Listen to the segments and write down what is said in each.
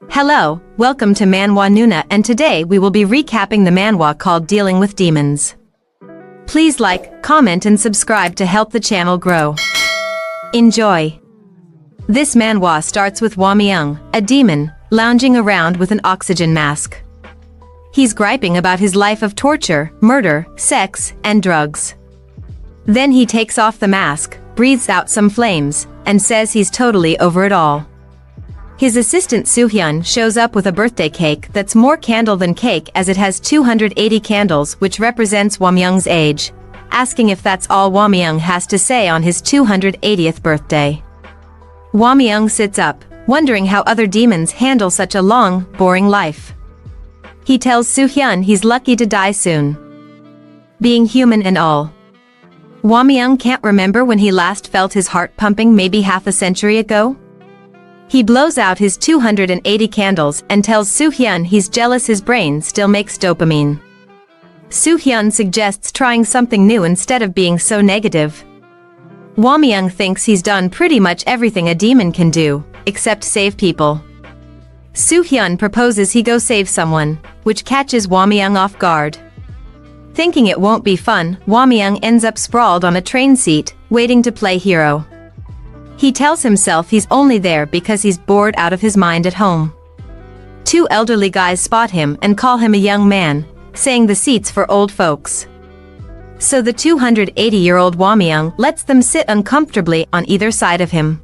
Hello, welcome to Manhwa Nuna, and today we will be recapping the manhwa called Dealing with Demons. Please like, comment and subscribe to help the channel grow. Enjoy! This manhwa starts with Hwamyung, a demon, lounging around with an oxygen mask. He's griping about his life of torture, murder, sex, and drugs. Then he takes off the mask, breathes out some flames, and says he's totally over it all. His assistant Soo-hyun shows up with a birthday cake that's more candle than cake as it has 280 candles, which represents Hwamyung's age, asking if that's all Hwamyung has to say on his 280th birthday. Hwamyung sits up, wondering how other demons handle such a long, boring life. He tells Soo-hyun he's lucky to die soon. Being human and all. Hwamyung can't remember when he last felt his heart pumping, maybe half a century ago. He blows out his 280 candles and tells Soo-hyun he's jealous his brain still makes dopamine. Soo-hyun suggests trying something new instead of being so negative. Hwamyung thinks he's done pretty much everything a demon can do, except save people. Soo-hyun proposes he go save someone, which catches Hwamyung off guard. Thinking it won't be fun, Hwamyung ends up sprawled on a train seat, waiting to play hero. He tells himself he's only there because he's bored out of his mind at home. Two elderly guys spot him and call him a young man, saying the seat's for old folks. So the 280-year-old Hwamyung lets them sit uncomfortably on either side of him.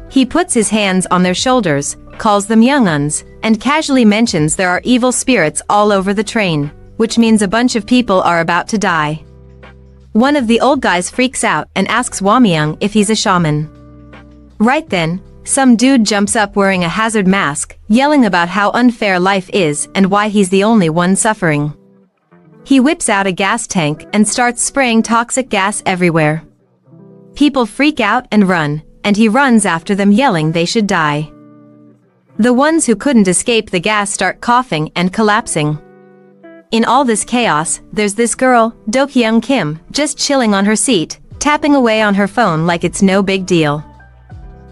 He puts his hands on their shoulders, calls them young-uns, and casually mentions there are evil spirits all over the train, which means a bunch of people are about to die. One of the old guys freaks out and asks Hwamyung if he's a shaman. Right then, some dude jumps up wearing a hazard mask, yelling about how unfair life is and why he's the only one suffering. He whips out a gas tank and starts spraying toxic gas everywhere. People freak out and run, and he runs after them yelling they should die. The ones who couldn't escape the gas start coughing and collapsing. In all this chaos, there's this girl, Dokyung Kim, just chilling on her seat, tapping away on her phone like it's no big deal.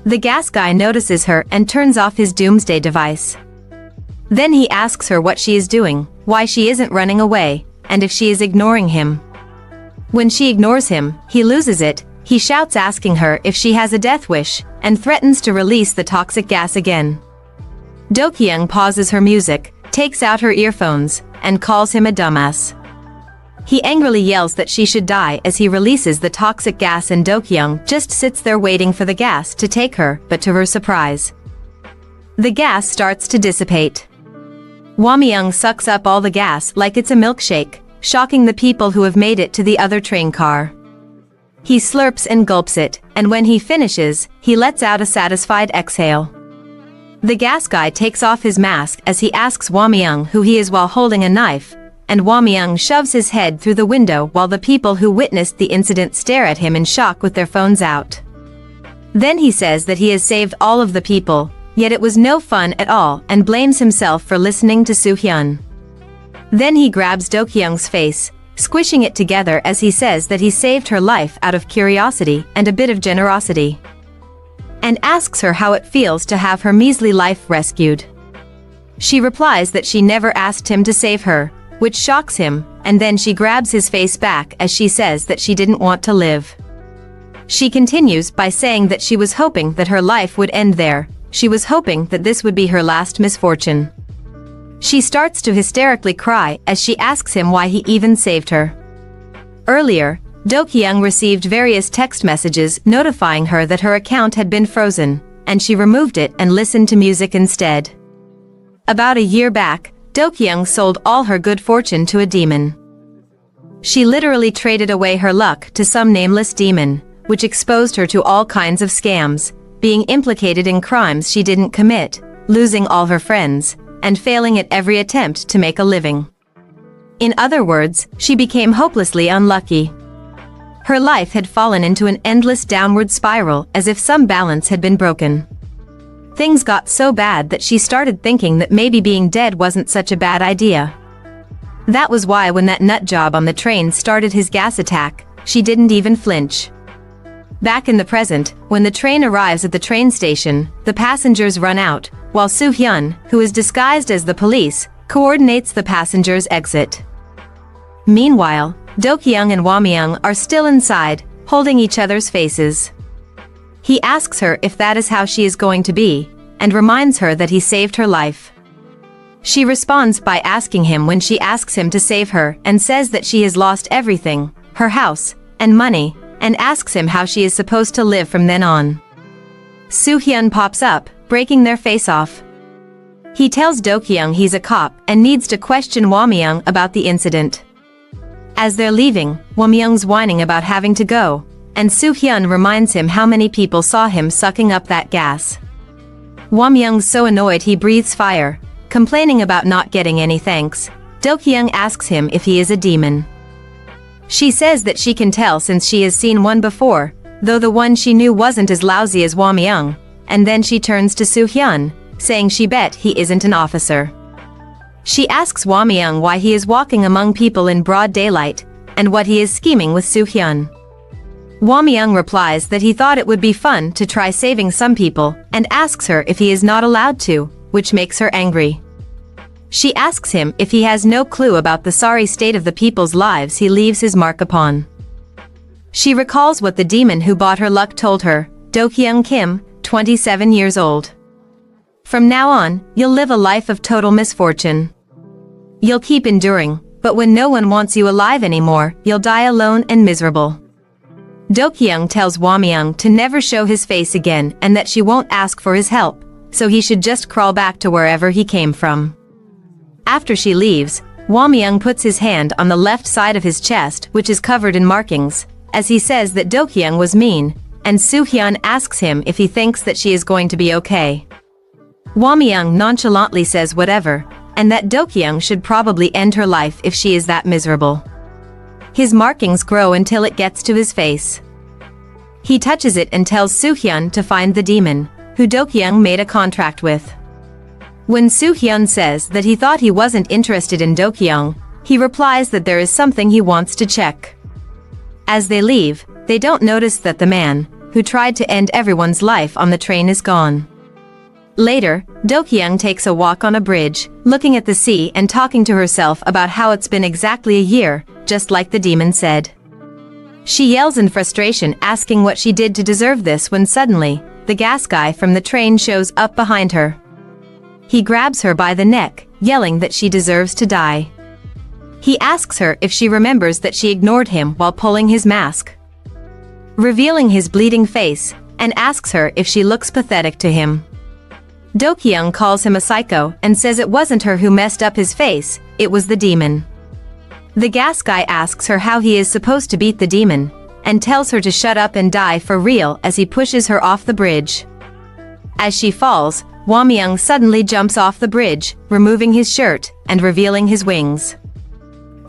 The gas guy notices her and turns off his doomsday device. Then he asks her what she is doing, why she isn't running away, and if she is ignoring him. When she ignores him, he loses it. He shouts asking her if she has a death wish, and threatens to release the toxic gas again. Dokyung pauses her music, takes out her earphones, and calls him a dumbass. He angrily yells that she should die as he releases the toxic gas, and Dokyung just sits there waiting for the gas to take her, but to her surprise, the gas starts to dissipate. Hwamyung sucks up all the gas like it's a milkshake, shocking the people who have made it to the other train car. He slurps and gulps it, and when he finishes, he lets out a satisfied exhale. The gas guy takes off his mask as he asks Hwamyung who he is while holding a knife, and Hwamyung shoves his head through the window while the people who witnessed the incident stare at him in shock with their phones out. Then he says that he has saved all of the people, yet it was no fun at all, and blames himself for listening to Soo-hyun. Then he grabs Dokyung's face, squishing it together as he says that he saved her life out of curiosity and a bit of generosity, and asks her how it feels to have her measly life rescued. She replies that she never asked him to save her, which shocks him, and then she grabs his face back as she says that she didn't want to live. She continues by saying that she was hoping that her life would end there. She was hoping that this would be her last misfortune. She starts to hysterically cry as she asks him why he even saved her. Earlier, Dokyung received various text messages notifying her that her account had been frozen, and she removed it and listened to music instead. About a year back, Dokyung sold all her good fortune to a demon. She literally traded away her luck to some nameless demon, which exposed her to all kinds of scams, being implicated in crimes she didn't commit, losing all her friends, and failing at every attempt to make a living. In other words, she became hopelessly unlucky. Her life had fallen into an endless downward spiral as if some balance had been broken. Things got so bad that she started thinking that maybe being dead wasn't such a bad idea. That was why when that nut job on the train started his gas attack, she didn't even flinch. Back in the present, when the train arrives at the train station, the passengers run out, while Soo-hyun, who is disguised as the police, coordinates the passengers' exit. Meanwhile, Dokyung and Hwamyung are still inside, holding each other's faces. He asks her if that is how she is going to be, and reminds her that he saved her life. She responds by asking him when she asks him to save her and says that she has lost everything, her house, and money, and asks him how she is supposed to live from then on. Soo-hyun pops up, breaking their face off. He tells Dokyung he's a cop and needs to question Hwamyung about the incident. As they're leaving, Hwamyung's whining about having to go, and Soo-hyun reminds him how many people saw him sucking up that gas. Hwamyung's so annoyed he breathes fire, complaining about not getting any thanks. Dokyung asks him if he is a demon. She says that she can tell since she has seen one before, though the one she knew wasn't as lousy as Hwamyung, and then she turns to Soo-hyun, saying she bet he isn't an officer. She asks Hwamyung why he is walking among people in broad daylight, and what he is scheming with Soo-hyun. Hwamyung replies that he thought it would be fun to try saving some people, and asks her if he is not allowed to, which makes her angry. She asks him if he has no clue about the sorry state of the people's lives he leaves his mark upon. She recalls what the demon who bought her luck told her, Do-kyung Kim, 27 years old. From now on, you'll live a life of total misfortune. You'll keep enduring, but when no one wants you alive anymore, you'll die alone and miserable. Dokyung tells Hwamyung to never show his face again and that she won't ask for his help, so he should just crawl back to wherever he came from. After she leaves, Hwamyung puts his hand on the left side of his chest, which is covered in markings, as he says that Dokyung was mean, and Soo-hyun asks him if he thinks that she is going to be okay. Hwamyung nonchalantly says whatever, and that Dokyung should probably end her life if she is that miserable. His markings grow until it gets to his face. He touches it and tells Soo-hyun to find the demon, who Dokyung made a contract with. When Soo-hyun says that he thought he wasn't interested in Dokyung, he replies that there is something he wants to check. As they leave, they don't notice that the man, who tried to end everyone's life on the train, is gone. Later, Dokyung takes a walk on a bridge, looking at the sea and talking to herself about how it's been exactly a year, just like the demon said. She yells in frustration, asking what she did to deserve this, when suddenly, the gas guy from the train shows up behind her. He grabs her by the neck, yelling that she deserves to die. He asks her if she remembers that she ignored him while pulling his mask, revealing his bleeding face, and asks her if she looks pathetic to him. Dokyung calls him a psycho and says it wasn't her who messed up his face, it was the demon. The gas guy asks her how he is supposed to beat the demon, and tells her to shut up and die for real as he pushes her off the bridge. As she falls, Hwamyung suddenly jumps off the bridge, removing his shirt and revealing his wings.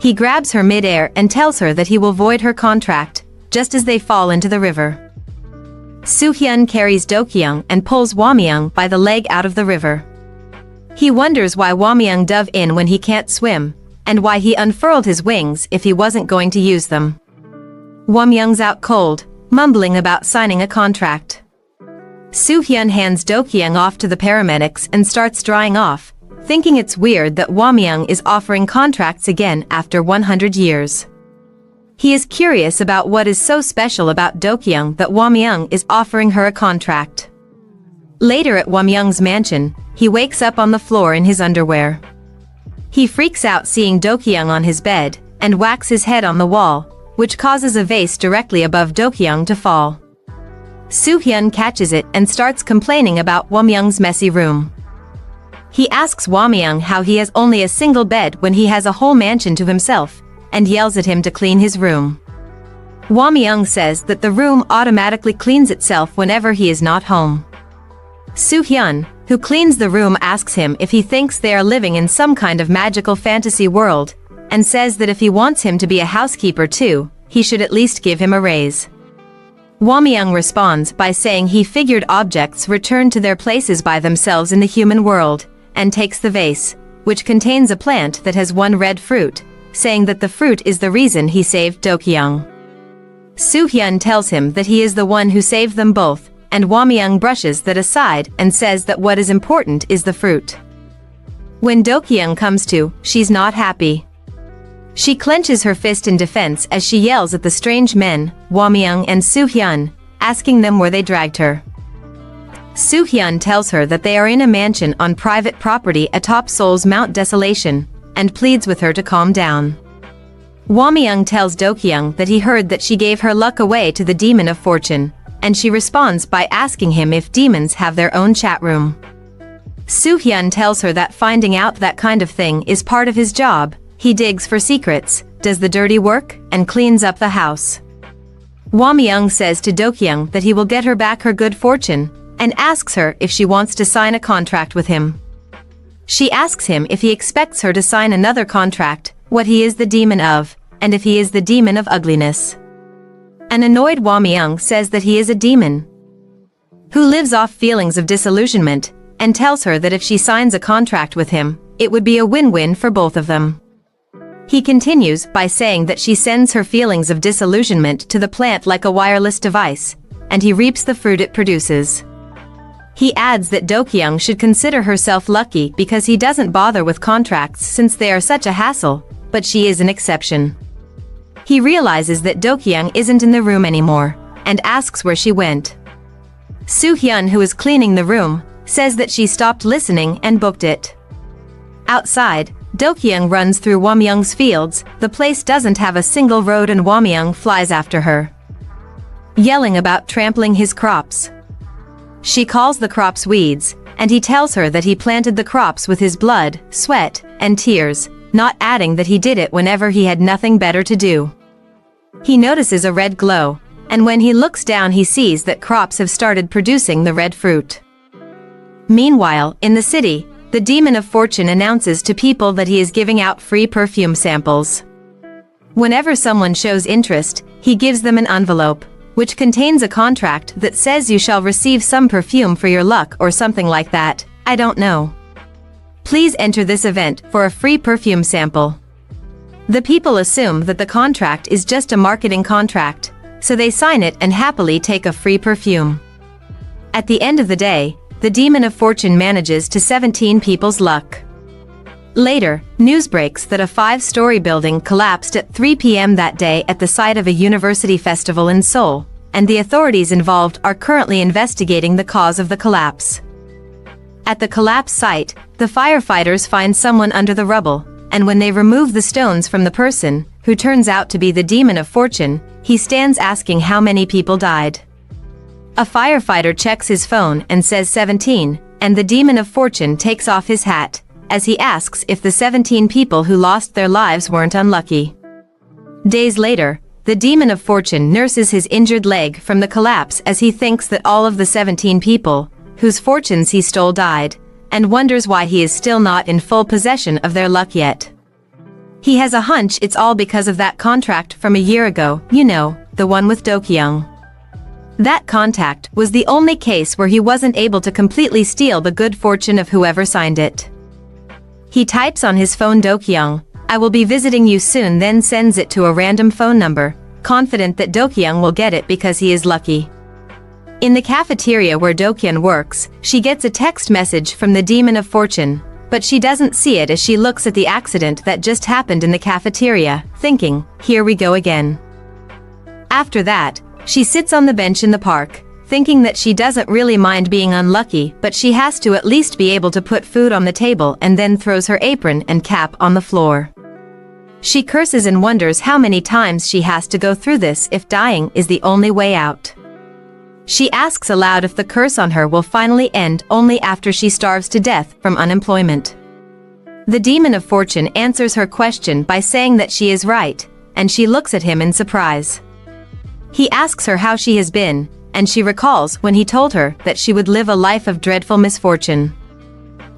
He grabs her mid-air and tells her that he will void her contract, just as they fall into the river. Soo-hyun carries Dokyung and pulls Hwamyung by the leg out of the river. He wonders why Hwamyung dove in when he can't swim, and why he unfurled his wings if he wasn't going to use them. Hwamyung's out cold, mumbling about signing a contract. Soo-hyun hands Dokyung off to the paramedics and starts drying off, thinking it's weird that Hwamyung is offering contracts again after 100 years. He is curious about what is so special about Dokyung that Hwamyung is offering her a contract. Later at Hwamyung's mansion, he wakes up on the floor in his underwear. He freaks out seeing Dokyung on his bed, and whacks his head on the wall, which causes a vase directly above Dokyung to fall. Soo-hyun catches it and starts complaining about Hwamyung's messy room. He asks Hwamyung how he has only a single bed when he has a whole mansion to himself, and yells at him to clean his room. Hwamyung says that the room automatically cleans itself whenever he is not home. Soo-hyun, who cleans the room, asks him if he thinks they are living in some kind of magical fantasy world, and says that if he wants him to be a housekeeper too, he should at least give him a raise. Hwamyung responds by saying he figured objects return to their places by themselves in the human world, and takes the vase, which contains a plant that has one red fruit, saying that the fruit is the reason he saved Dokyung. Soo-hyun tells him that he is the one who saved them both, and Hwamyung brushes that aside and says that what is important is the fruit. When Dokyung comes to, she's not happy. She clenches her fist in defense as she yells at the strange men, Hwamyung and Soo-hyun, asking them where they dragged her. Soo-hyun tells her that they are in a mansion on private property atop Seoul's Mount Desolation, and pleads with her to calm down. Hwamyung tells Dokyung that he heard that she gave her luck away to the Demon of Fortune, and she responds by asking him if demons have their own chat room. Soo-hyun tells her that finding out that kind of thing is part of his job. He digs for secrets, does the dirty work, and cleans up the house. Hwamyung says to Dokyung that he will get her back her good fortune, and asks her if she wants to sign a contract with him. She asks him if he expects her to sign another contract, what he is the demon of, and if he is the demon of ugliness. An annoyed Hwamyung says that he is a demon who lives off feelings of disillusionment, and tells her that if she signs a contract with him, it would be a win-win for both of them. He continues by saying that she sends her feelings of disillusionment to the plant like a wireless device, and he reaps the fruit it produces. He adds that Dokyung should consider herself lucky because he doesn't bother with contracts since they are such a hassle, but she is an exception. He realizes that Dokyung isn't in the room anymore, and asks where she went. Soo-hyun, who is cleaning the room, says that she stopped listening and booked it. Outside, Dokyung runs through Hwamyung's fields. The place doesn't have a single road and Hwamyung flies after her, yelling about trampling his crops. She calls the crops weeds, and he tells her that he planted the crops with his blood, sweat, and tears, not adding that he did it whenever he had nothing better to do. He notices a red glow, and when he looks down he sees that crops have started producing the red fruit. Meanwhile, in the city, the Demon of Fortune announces to people that he is giving out free perfume samples. Whenever someone shows interest, he gives them an envelope, which contains a contract that says you shall receive some perfume for your luck or something like that, I don't know. Please enter this event for a free perfume sample. The people assume that the contract is just a marketing contract, so they sign it and happily take a free perfume. At the end of the day, the Demon of Fortune manages to 17 people's luck. Later, news breaks that a 5-story building collapsed at 3 p.m. that day at the site of a university festival in Seoul, and the authorities involved are currently investigating the cause of the collapse. At the collapse site, the firefighters find someone under the rubble, and when they remove the stones from the person, who turns out to be the Demon of Fortune, he stands asking how many people died. A firefighter checks his phone and says 17, and the Demon of Fortune takes off his hat, as he asks if the 17 people who lost their lives weren't unlucky. Days later, the Demon of Fortune nurses his injured leg from the collapse as he thinks that all of the 17 people, whose fortunes he stole, died, and wonders why he is still not in full possession of their luck yet. He has a hunch it's all because of that contract from a year ago, you know, the one with Dokyung. That contract was the only case where he wasn't able to completely steal the good fortune of whoever signed it. He types on his phone Dokyung, I will be visiting you soon, then sends it to a random phone number, confident that Dokyung will get it because he is lucky. In the cafeteria where Dokyung works, she gets a text message from the Demon of Fortune, but she doesn't see it as she looks at the accident that just happened in the cafeteria, thinking, here we go again. After that, she sits on the bench in the park, thinking that she doesn't really mind being unlucky, but she has to at least be able to put food on the table, and then throws her apron and cap on the floor. She curses and wonders how many times she has to go through this if dying is the only way out. She asks aloud if the curse on her will finally end only after she starves to death from unemployment. The Demon of Fortune answers her question by saying that she is right, and she looks at him in surprise. He asks her how she has been, and she recalls when he told her that she would live a life of dreadful misfortune.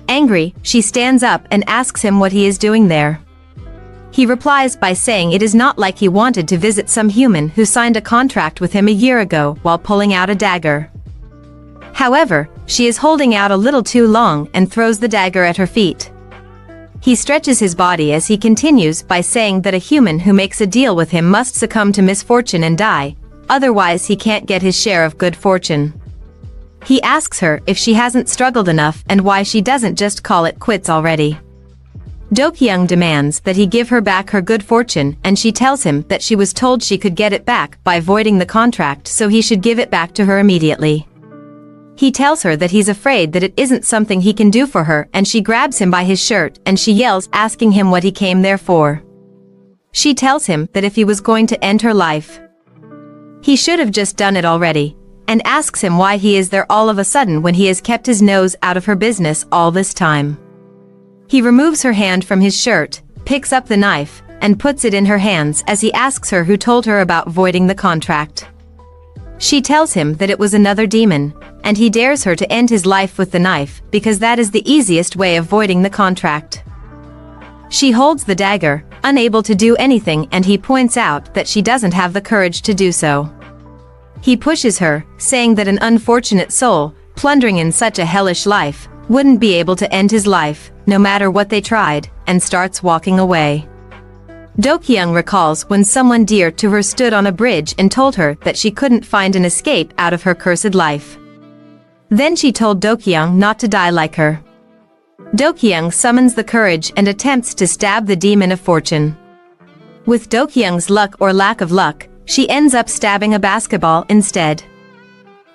Angry, she stands up and asks him what he is doing there. He replies by saying it is not like he wanted to visit some human who signed a contract with him a year ago while pulling out a dagger. However, she is holding out a little too long and throws the dagger at her feet. He stretches his body as he continues by saying that a human who makes a deal with him must succumb to misfortune and die, otherwise he can't get his share of good fortune. He asks her if she hasn't struggled enough and why she doesn't just call it quits already. Dokyung demands that he give her back her good fortune, and she tells him that she was told she could get it back by voiding the contract, so he should give it back to her immediately. He tells her that he's afraid that it isn't something he can do for her, and she grabs him by his shirt and she yells, asking him what he came there for. She tells him that if he was going to end her life, he should have just done it already, and asks him why he is there all of a sudden when he has kept his nose out of her business all this time. He removes her hand from his shirt, picks up the knife, and puts it in her hands as he asks her who told her about voiding the contract. She tells him that it was another demon, and he dares her to end his life with the knife because that is the easiest way of voiding the contract. She holds the dagger, unable to do anything, and he points out that she doesn't have the courage to do so. He pushes her, saying that an unfortunate soul, plundering in such a hellish life, wouldn't be able to end his life, no matter what they tried, and starts walking away. Dokyung recalls when someone dear to her stood on a bridge and told her that she couldn't find an escape out of her cursed life. Then she told Dokyung not to die like her. Dokyung summons the courage and attempts to stab the demon of fortune. With Dokyung's luck or lack of luck, she ends up stabbing a basketball instead.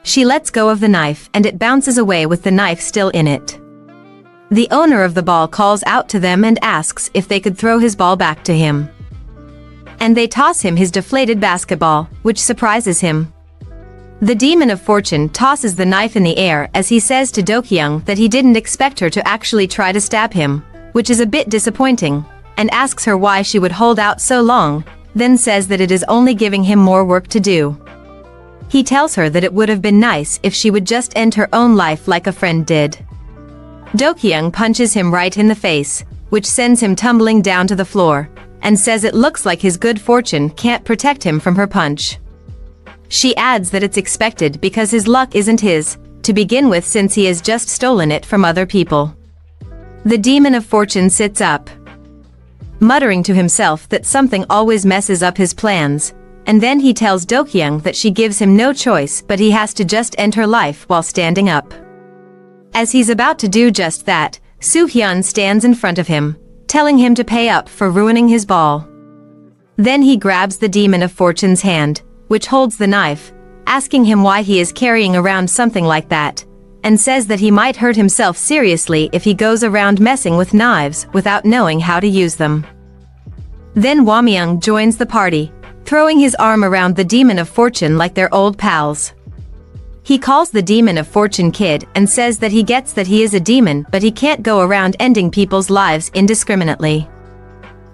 She lets go of the knife and it bounces away with the knife still in it. The owner of the ball calls out to them and asks if they could throw his ball back to him. And they toss him his deflated basketball, which surprises him. The demon of fortune tosses the knife in the air as he says to Dokyung that he didn't expect her to actually try to stab him, which is a bit disappointing, and asks her why she would hold out so long, then says that it is only giving him more work to do. He tells her that it would have been nice if she would just end her own life like a friend did. Dokyung punches him right in the face, which sends him tumbling down to the floor, and says it looks like his good fortune can't protect him from her punch. She adds that it's expected because his luck isn't his, to begin with, since he has just stolen it from other people. The demon of fortune sits up, muttering to himself that something always messes up his plans, and then he tells Dokyung that she gives him no choice but he has to just end her life while standing up. As he's about to do just that, Soo-hyun stands in front of him, telling him to pay up for ruining his ball. Then he grabs the demon of fortune's hand, which holds the knife, asking him why he is carrying around something like that, and says that he might hurt himself seriously if he goes around messing with knives without knowing how to use them. Then Hwamyung joins the party, throwing his arm around the demon of fortune like they're old pals. He calls the demon of fortune kid and says that he gets that he is a demon, but he can't go around ending people's lives indiscriminately.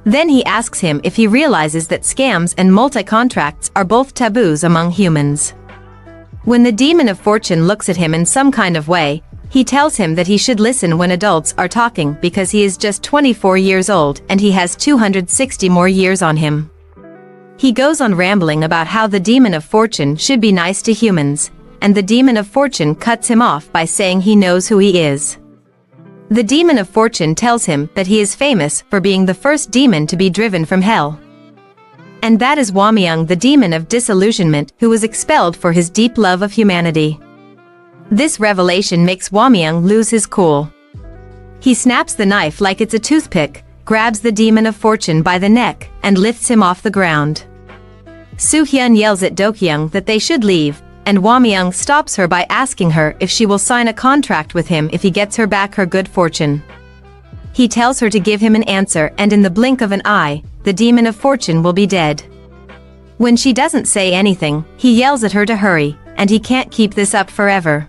Then he asks him if he realizes that scams and multi-contracts are both taboos among humans. When the demon of fortune looks at him in some kind of way, he tells him that he should listen when adults are talking because he is just 24 years old and he has 260 more years on him. He goes on rambling about how the demon of fortune should be nice to humans, and the demon of fortune cuts him off by saying he knows who he is. The demon of fortune tells him that he is famous for being the first demon to be driven from hell. And that is Hwamyung, the demon of disillusionment, who was expelled for his deep love of humanity. This revelation makes Hwamyung lose his cool. He snaps the knife like it's a toothpick, grabs the demon of fortune by the neck, and lifts him off the ground. Soo-hyun yells at Dokyung that they should leave, and Hwamyung stops her by asking her if she will sign a contract with him if he gets her back her good fortune. He tells her to give him an answer, and in the blink of an eye, the demon of fortune will be dead. When she doesn't say anything, he yells at her to hurry, and he can't keep this up forever.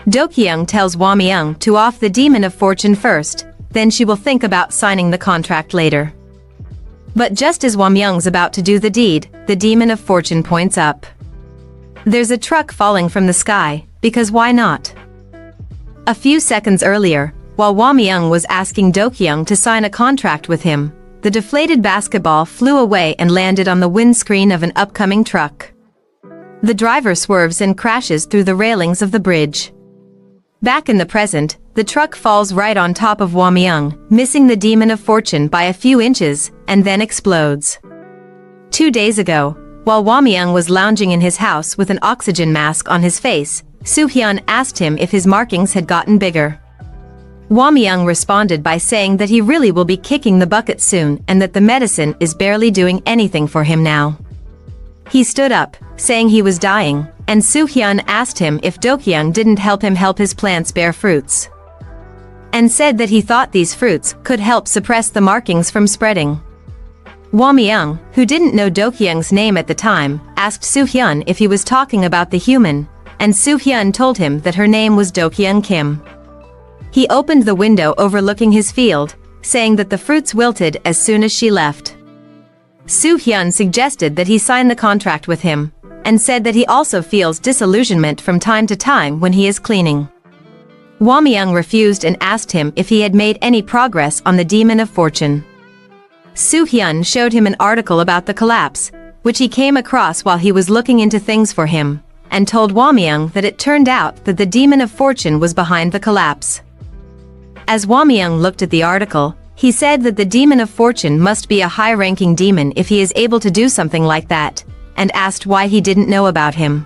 Dokyung tells Hwamyung to off the demon of fortune first, then she will think about signing the contract later. But just as Hwamyung's about to do the deed, the demon of fortune points up. There's a truck falling from the sky, because why not? A few seconds earlier, while Hwamyung was asking Dokyung to sign a contract with him, the deflated basketball flew away and landed on the windscreen of an upcoming truck. The driver swerves and crashes through the railings of the bridge. Back in the present, the truck falls right on top of Hwamyung, missing the demon of fortune by a few inches, and then explodes. 2 days ago, While Hwamyung was lounging in his house with an oxygen mask on his face, Soo-hyun asked him if his markings had gotten bigger. Hwamyung responded by saying that he really will be kicking the bucket soon and that the medicine is barely doing anything for him now. He stood up, saying he was dying, and Soo-hyun asked him if Dokyung didn't help him help his plants bear fruits, and said that he thought these fruits could help suppress the markings from spreading. Hwamyung, who didn't know Dokyung's name at the time, asked Soo-hyun if he was talking about the human, and Soo-hyun told him that her name was Do-kyung Kim. He opened the window overlooking his field, saying that the fruits wilted as soon as she left. Soo-hyun suggested that he sign the contract with him, and said that he also feels disillusionment from time to time when he is cleaning. Hwamyung refused and asked him if he had made any progress on the Demon of Fortune. Soo-hyun showed him an article about the collapse, which he came across while he was looking into things for him, and told Hwamyung that it turned out that the Demon of Fortune was behind the collapse. As Hwamyung looked at the article, he said that the Demon of Fortune must be a high-ranking demon if he is able to do something like that, and asked why he didn't know about him.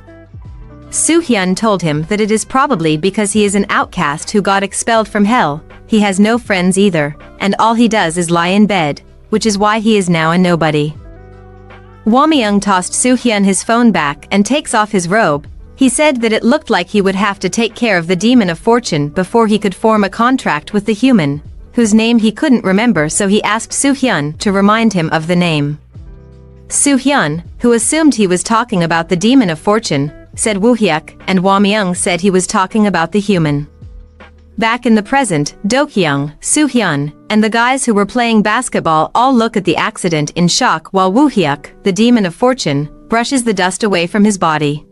Soo-hyun told him that it is probably because he is an outcast who got expelled from hell, he has no friends either, and all he does is lie in bed, which is why he is now a nobody. Hwamyung tossed Soo-hyun his phone back and takes off his robe. He said that it looked like he would have to take care of the Demon of Fortune before he could form a contract with the human, whose name he couldn't remember, so he asked Soo-hyun to remind him of the name. Soo-hyun, who assumed he was talking about the Demon of Fortune, said Woo-hyuk, and Hwamyung said he was talking about the human. Back in the present, Do-kyung, Soo-hyun, and the guys who were playing basketball all look at the accident in shock while Woo-hyuk, the Demon of Fortune, brushes the dust away from his body.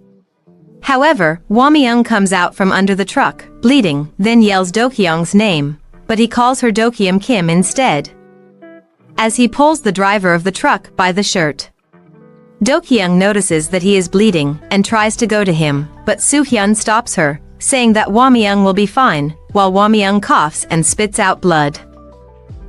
However, Hwamyung comes out from under the truck, bleeding, then yells Do-kyung's name, but he calls her Do-kyung Kim instead, as he pulls the driver of the truck by the shirt. Do-kyung notices that he is bleeding and tries to go to him, but Soo-hyun stops her, saying that Hwamyung will be fine, while Hwamyung coughs and spits out blood.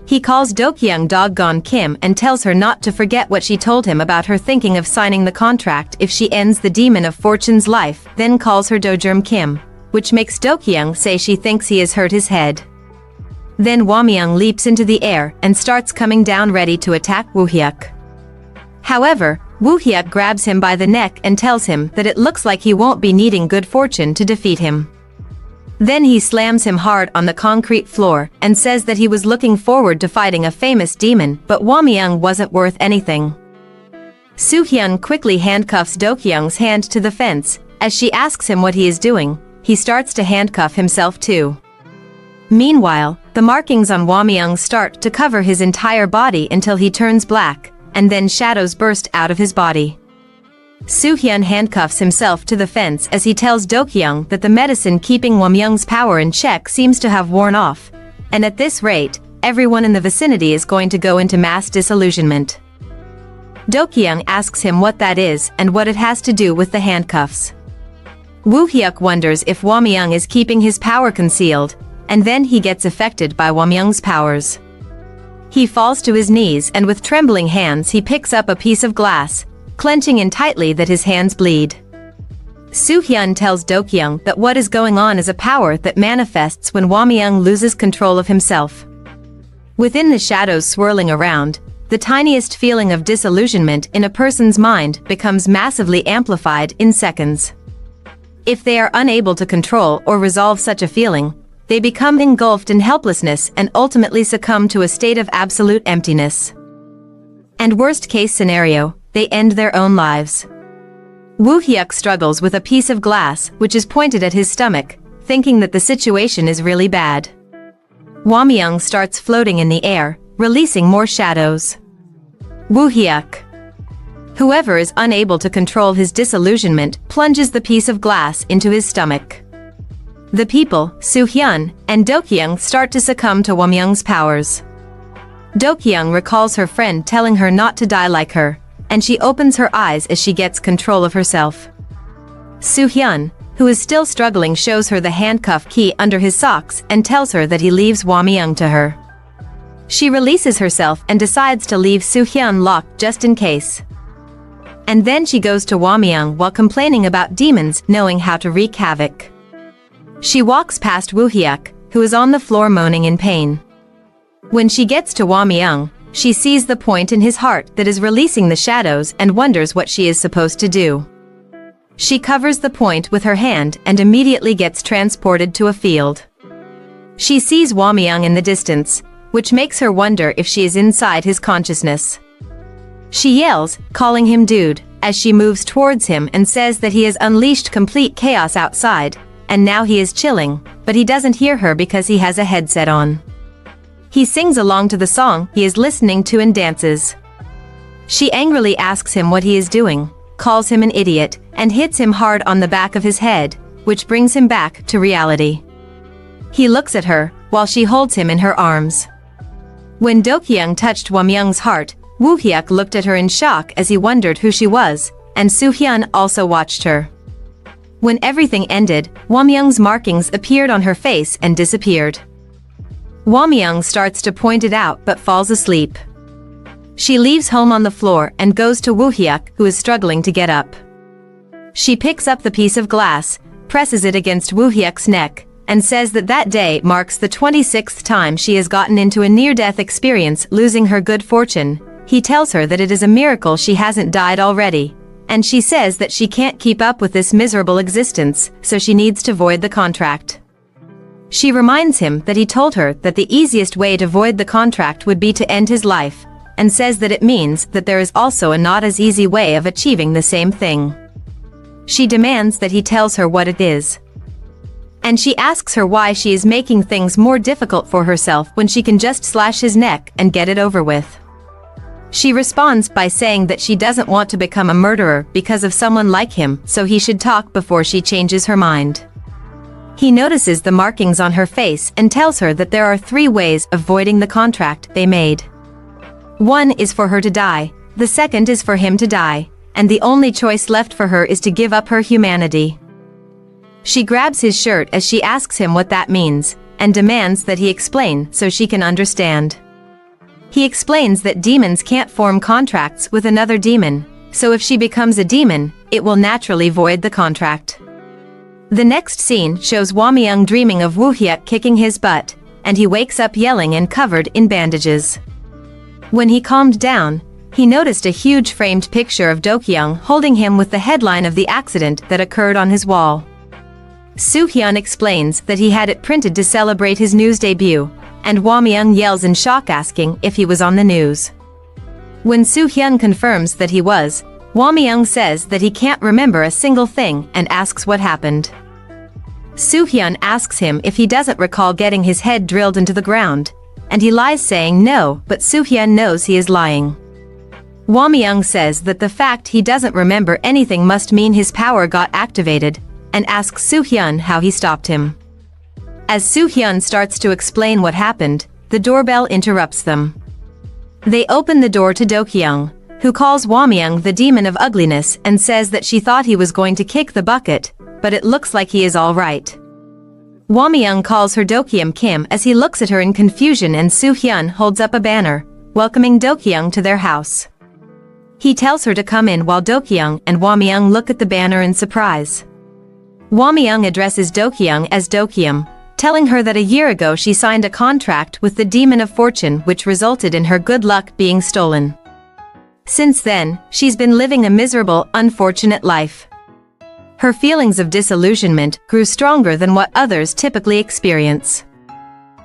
He calls Do-kyung doggone Kim and tells her not to forget what she told him about her thinking of signing the contract if she ends the Demon of Fortune's life, then calls her Do-germ Kim, which makes Do-kyung say she thinks he has hurt his head. Then Hwamyung leaps into the air and starts coming down ready to attack Woo-hyuk. However, Woo-hyuk grabs him by the neck and tells him that it looks like he won't be needing good fortune to defeat him. Then he slams him hard on the concrete floor and says that he was looking forward to fighting a famous demon, but Hwamyung wasn't worth anything. Soo-hyun quickly handcuffs Do-kyung's hand to the fence. As she asks him what he is doing, he starts to handcuff himself too. Meanwhile, the markings on Hwamyung start to cover his entire body until he turns black, and then shadows burst out of his body. Soo-hyun handcuffs himself to the fence as he tells Do-kyung that the medicine keeping Hwamyung's power in check seems to have worn off, and at this rate, everyone in the vicinity is going to go into mass disillusionment. Do-kyung asks him what that is and what it has to do with the handcuffs. Woo-hyuk wonders if Hwamyung is keeping his power concealed, and then he gets affected by Hwamyung's powers. He falls to his knees and with trembling hands he picks up a piece of glass, clenching in tightly that his hands bleed. Soo-hyun tells Do-kyung that what is going on is a power that manifests when Hwamyung loses control of himself. Within the shadows swirling around, the tiniest feeling of disillusionment in a person's mind becomes massively amplified in seconds. If they are unable to control or resolve such a feeling, they become engulfed in helplessness and ultimately succumb to a state of absolute emptiness. And worst-case scenario, they end their own lives. Woo-hyuk struggles with a piece of glass which is pointed at his stomach, thinking that the situation is really bad. Hwamyung starts floating in the air, releasing more shadows. Woo-hyuk, whoever is unable to control his disillusionment, plunges the piece of glass into his stomach. The people, Soo-hyun and Do-kyung, start to succumb to Hwamyung's powers. Do-kyung recalls her friend telling her not to die like her, and she opens her eyes as she gets control of herself. Soo-hyun, who is still struggling, shows her the handcuff key under his socks and tells her that he leaves Hwamyung to her. She releases herself and decides to leave Soo-hyun locked just in case. And then she goes to Hwamyung while complaining about demons knowing how to wreak havoc. She walks past Woo-hyuk, who is on the floor moaning in pain. When she gets to Hwamyung, she sees the point in his heart that is releasing the shadows and wonders what she is supposed to do. She covers the point with her hand and immediately gets transported to a field. She sees Hwamyung in the distance, which makes her wonder if she is inside his consciousness. She yells, calling him dude, as she moves towards him and says that he has unleashed complete chaos outside, and now he is chilling, but he doesn't hear her because he has a headset on. He sings along to the song he is listening to and dances. She angrily asks him what he is doing, calls him an idiot, and hits him hard on the back of his head, which brings him back to reality. He looks at her, while she holds him in her arms. When Dokyung touched Hwamyung's heart, Woo-hyuk looked at her in shock as he wondered who she was, and Soo-hyun also watched her. When everything ended, Hwamyung's markings appeared on her face and disappeared. Hwamyung starts to point it out but falls asleep. She leaves home on the floor and goes to Woo-hyuk, who is struggling to get up. She picks up the piece of glass, presses it against Woo-hyuk's neck, and says that that day marks the 26th time she has gotten into a near-death experience, losing her good fortune. He tells her that it is a miracle she hasn't died already, and she says that she can't keep up with this miserable existence, so she needs to void the contract. She reminds him that he told her that the easiest way to void the contract would be to end his life, and says that it means that there is also a not as easy way of achieving the same thing. She demands that he tells her what it is. And she asks her why she is making things more difficult for herself when she can just slash his neck and get it over with. She responds by saying that she doesn't want to become a murderer because of someone like him, so he should talk before she changes her mind. He notices the markings on her face and tells her that there are 3 ways of voiding the contract they made. One is for her to die, the second is for him to die, and the only choice left for her is to give up her humanity. She grabs his shirt as she asks him what that means, and demands that he explain so she can understand. He explains that demons can't form contracts with another demon, so if she becomes a demon, it will naturally void the contract. The next scene shows Hwamyung dreaming of Woo-hyuk kicking his butt, and he wakes up yelling and covered in bandages. When he calmed down, he noticed a huge framed picture of Dokyung holding him with the headline of the accident that occurred on his wall. Soo-hyun explains that he had it printed to celebrate his news debut, and Hwamyung yells in shock asking if he was on the news. When Soo-hyun confirms that he was, Hwamyung says that he can't remember a single thing and asks what happened. Soo-hyun asks him if he doesn't recall getting his head drilled into the ground, and he lies saying no, but Soo-hyun knows he is lying. Hwamyung says that the fact he doesn't remember anything must mean his power got activated, and asks Soo-hyun how he stopped him. As Soo-hyun starts to explain what happened, the doorbell interrupts them. They open the door to Dokyung, who calls Hwamyung the demon of ugliness and says that she thought he was going to kick the bucket, but it looks like he is all right. Hwamyung calls her Dokyum Kim as he looks at her in confusion, and Soo-hyun holds up a banner, welcoming Dokyung to their house. He tells her to come in while Dokyung and Hwamyung look at the banner in surprise. Hwamyung addresses Dokyung as Dokyum, telling her that a year ago she signed a contract with the Demon of Fortune, which resulted in her good luck being stolen. Since then, she's been living a miserable, unfortunate life. Her feelings of disillusionment grew stronger than what others typically experience.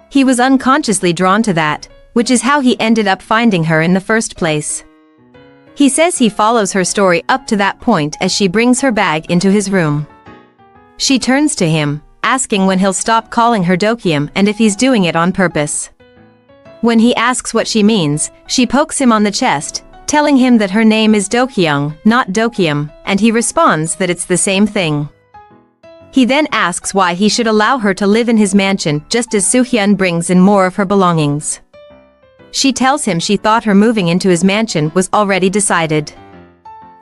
He was unconsciously drawn to that, which is how he ended up finding her in the first place. He says he follows her story up to that point as she brings her bag into his room. She turns to him, asking when he'll stop calling her Dokyum and if he's doing it on purpose. When he asks what she means, she pokes him on the chest, telling him that her name is Dokyung, not Dokyum, and he responds that it's the same thing. He then asks why he should allow her to live in his mansion just as Soo-hyun brings in more of her belongings. She tells him she thought her moving into his mansion was already decided.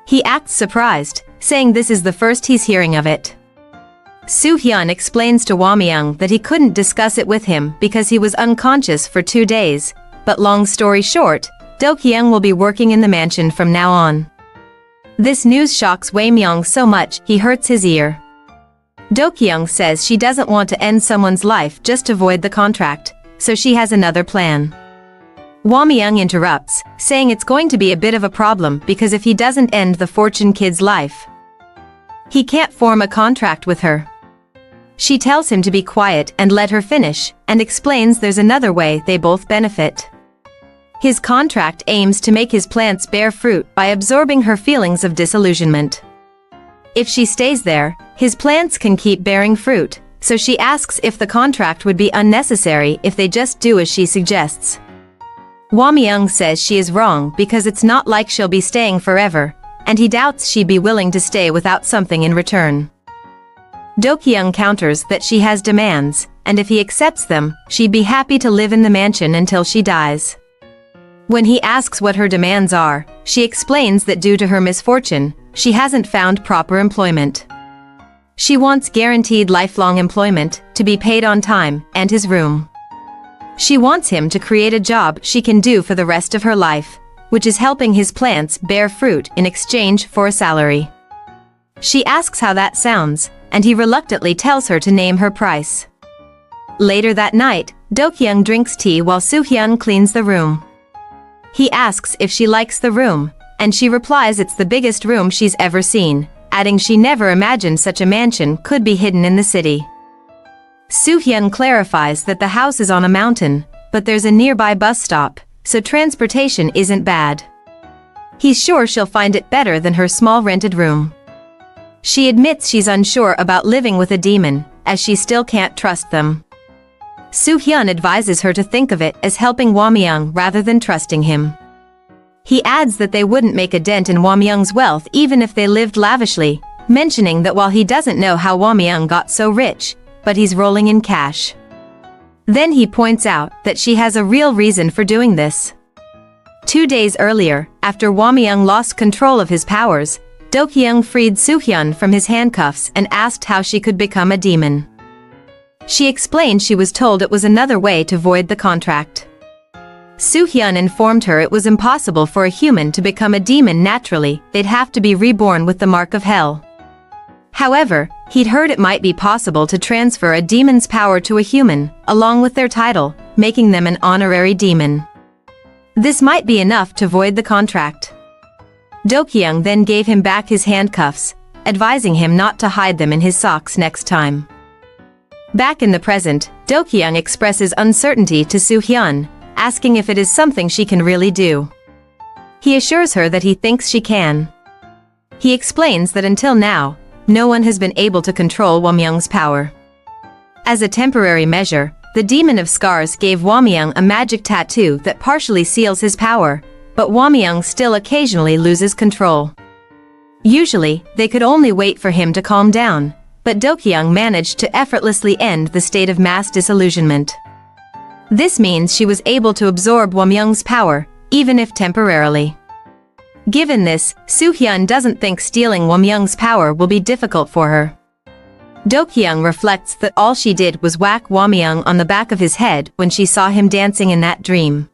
He acts surprised, saying this is the first he's hearing of it. Soo-hyun explains to Hwamyung that he couldn't discuss it with him because he was unconscious for 2 days, but long story short, Dokyung will be working in the mansion from now on. This news shocks Hwamyung so much he hurts his ear. Dokyung says she doesn't want to end someone's life just to void the contract, so she has another plan. Hwamyung interrupts, saying it's going to be a bit of a problem because if he doesn't end the fortune kid's life, he can't form a contract with her. She tells him to be quiet and let her finish, and explains there's another way they both benefit. His contract aims to make his plants bear fruit by absorbing her feelings of disillusionment. If she stays there, his plants can keep bearing fruit, so she asks if the contract would be unnecessary if they just do as she suggests. Hwamyung says she is wrong because it's not like she'll be staying forever, and he doubts she'd be willing to stay without something in return. Dokyung counters that she has demands, and if he accepts them, she'd be happy to live in the mansion until she dies. When he asks what her demands are, she explains that due to her misfortune, she hasn't found proper employment. She wants guaranteed lifelong employment, to be paid on time, and his room. She wants him to create a job she can do for the rest of her life, which is helping his plants bear fruit in exchange for a salary. She asks how that sounds, and he reluctantly tells her to name her price. Later that night, Dokyung drinks tea while Soo-hyun cleans the room. He asks if she likes the room, and she replies it's the biggest room she's ever seen, adding she never imagined such a mansion could be hidden in the city. Soo-hyun clarifies that the house is on a mountain, but there's a nearby bus stop, so transportation isn't bad. He's sure she'll find it better than her small rented room. She admits she's unsure about living with a demon, as she still can't trust them. Soo-hyun advises her to think of it as helping Hwamyung rather than trusting him. He adds that they wouldn't make a dent in Hwamyung's wealth even if they lived lavishly, mentioning that while he doesn't know how Hwamyung got so rich, but he's rolling in cash. Then he points out that she has a real reason for doing this. 2 days earlier, after Hwamyung lost control of his powers, Dokyung freed Soo-hyun from his handcuffs and asked how she could become a demon. She explained she was told it was another way to void the contract. Soo-hyun informed her it was impossible for a human to become a demon naturally, they'd have to be reborn with the mark of hell. However, he'd heard it might be possible to transfer a demon's power to a human, along with their title, making them an honorary demon. This might be enough to void the contract. Dokyung then gave him back his handcuffs, advising him not to hide them in his socks next time. Back in the present, Dokyung expresses uncertainty to Soo-hyun, asking if it is something she can really do. He assures her that he thinks she can. He explains that until now, no one has been able to control Hwamyung's power. As a temporary measure, the Demon of Scars gave Hwamyung a magic tattoo that partially seals his power, but Hwamyung still occasionally loses control. Usually, they could only wait for him to calm down, but Dokyung managed to effortlessly end the state of mass disillusionment. This means she was able to absorb Hwamyung's power, even if temporarily. Given this, Soo-hyun doesn't think stealing Hwamyung's power will be difficult for her. Dokyung reflects that all she did was whack Hwamyung on the back of his head when she saw him dancing in that dream.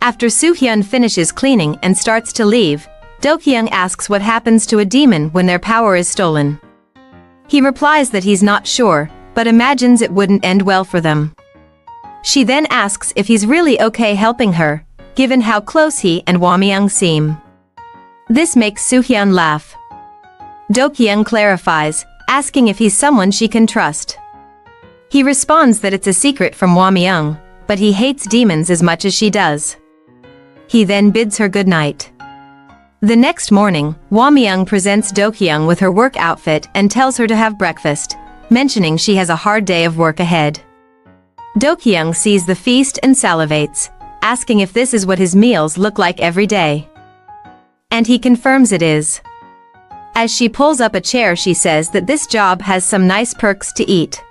After Soo-hyun finishes cleaning and starts to leave, Dokyung asks what happens to a demon when their power is stolen. He replies that he's not sure, but imagines it wouldn't end well for them. She then asks if he's really okay helping her, given how close he and Hwamyung seem. This makes Soo-hyun laugh. Dokyung clarifies, asking if he's someone she can trust. He responds that it's a secret from Hwamyung, but he hates demons as much as she does. He then bids her good night. The next morning, Hwamyung presents Dokyung with her work outfit and tells her to have breakfast, mentioning she has a hard day of work ahead. Dokyung sees the feast and salivates, asking if this is what his meals look like every day. And he confirms it is. As she pulls up a chair, she says that this job has some nice perks to eat.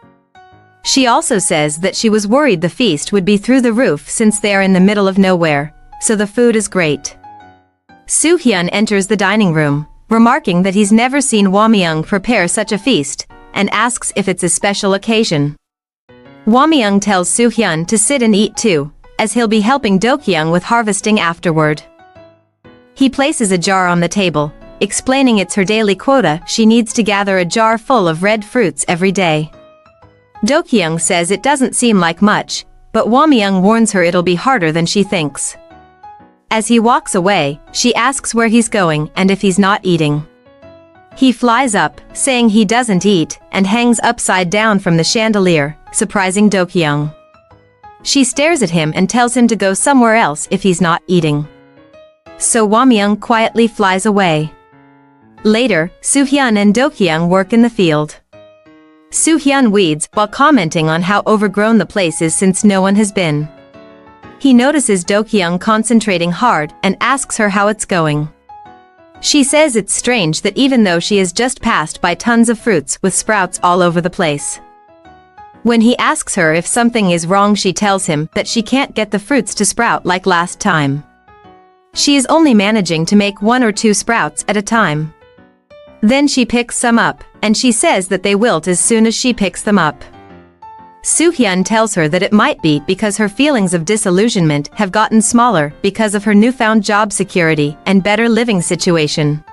She also says that she was worried the feast would be through the roof since they are in the middle of nowhere, so the food is great. Soo-hyun enters the dining room, remarking that he's never seen Hwamyung prepare such a feast, and asks if it's a special occasion. Hwamyung tells Soo-hyun to sit and eat too, as he'll be helping Dokyung with harvesting afterward. He places a jar on the table, explaining it's her daily quota. She needs to gather a jar full of red fruits every day. Dokyung says it doesn't seem like much, but Hwamyung warns her it'll be harder than she thinks. As he walks away, she asks where he's going and if he's not eating. He flies up, saying he doesn't eat, and hangs upside down from the chandelier, surprising Dokyung. She stares at him and tells him to go somewhere else if he's not eating. So Hwamyung quietly flies away. Later, Soo-hyun and Dokyung work in the field. Soo-hyun weeds while commenting on how overgrown the place is since no one has been. He notices Dokyung concentrating hard and asks her how it's going. She says it's strange that even though she has just passed by tons of fruits with sprouts all over the place. When he asks her if something is wrong, she tells him that she can't get the fruits to sprout like last time. She is only managing to make 1 or 2 sprouts at a time. Then she picks some up, and she says that they wilt as soon as she picks them up. Soo-hyun tells her that it might be because her feelings of disillusionment have gotten smaller because of her newfound job security and better living situation.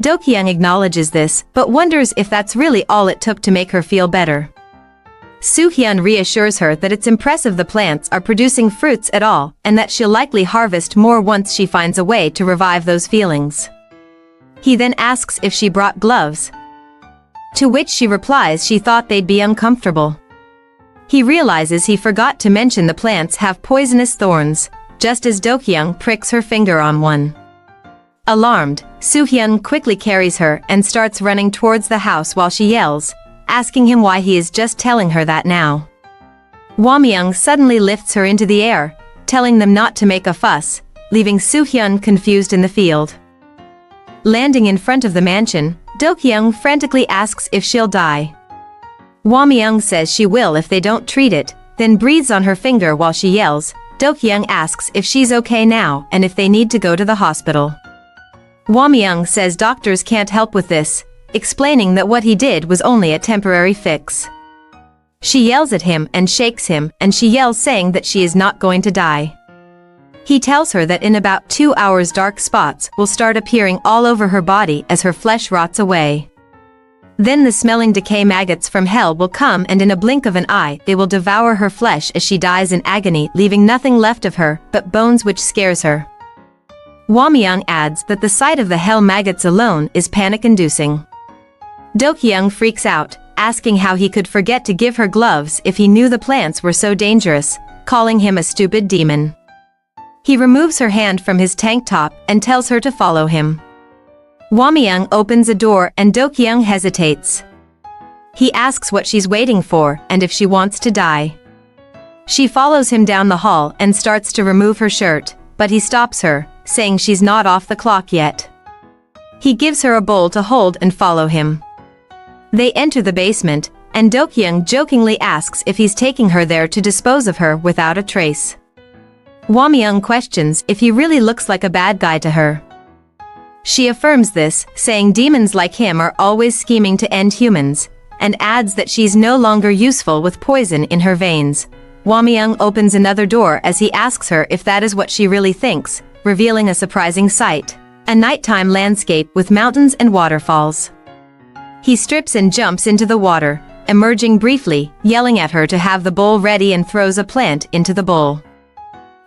Dokyung acknowledges this, but wonders if that's really all it took to make her feel better. Soo-hyun reassures her that it's impressive the plants are producing fruits at all, and that she'll likely harvest more once she finds a way to revive those feelings. He then asks if she brought gloves, to which she replies she thought they'd be uncomfortable. He realizes he forgot to mention the plants have poisonous thorns, just as Dokyung pricks her finger on one. Alarmed, Soo-hyun quickly carries her and starts running towards the house while she yells, asking him why he is just telling her that now. Hwamyung suddenly lifts her into the air, telling them not to make a fuss, leaving Soo-hyun confused in the field. Landing in front of the mansion, Dokyung frantically asks if she'll die. Hwamyung says she will if they don't treat it, then breathes on her finger while she yells. Dokyung asks if she's okay now and if they need to go to the hospital. Hwamyung says doctors can't help with this, explaining that what he did was only a temporary fix. She yells at him and shakes him, and she yells saying that she is not going to die. He tells her that in about 2 hours dark spots will start appearing all over her body as her flesh rots away. Then the smelling decay maggots from hell will come, and in a blink of an eye they will devour her flesh as she dies in agony, leaving nothing left of her but bones, which scares her. Hwamyung adds that the sight of the hell maggots alone is panic-inducing. Dokyung freaks out, asking how he could forget to give her gloves if he knew the plants were so dangerous, calling him a stupid demon. He removes her hand from his tank top and tells her to follow him. Hwamyung opens a door and Dokyung hesitates. He asks what she's waiting for and if she wants to die. She follows him down the hall and starts to remove her shirt, but he stops her, saying she's not off the clock yet. He gives her a bowl to hold and follow him. They enter the basement, and Dokyung jokingly asks if he's taking her there to dispose of her without a trace. Hwamyung questions if he really looks like a bad guy to her. She affirms this, saying demons like him are always scheming to end humans, and adds that she's no longer useful with poison in her veins. Hwamyung opens another door as he asks her if that is what she really thinks, revealing a surprising sight: a nighttime landscape with mountains and waterfalls. He strips and jumps into the water, emerging briefly, yelling at her to have the bowl ready, and throws a plant into the bowl.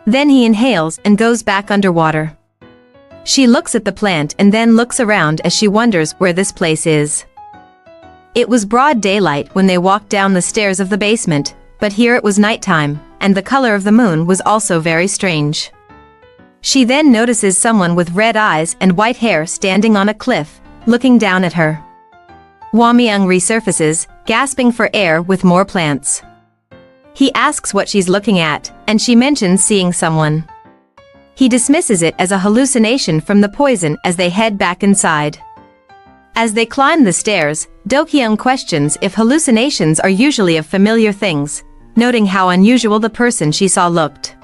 Then he inhales and goes back underwater. She looks at the plant and then looks around as she wonders where this place is. It was broad daylight when they walked down the stairs of the basement, but here it was nighttime, and the color of the moon was also very strange. She then notices someone with red eyes and white hair standing on a cliff, looking down at her. Hwamyung resurfaces, gasping for air with more plants. He asks what she's looking at, and she mentions seeing someone. He dismisses it as a hallucination from the poison as they head back inside. As they climb the stairs, Dokyung questions if hallucinations are usually of familiar things, noting how unusual the person she saw looked.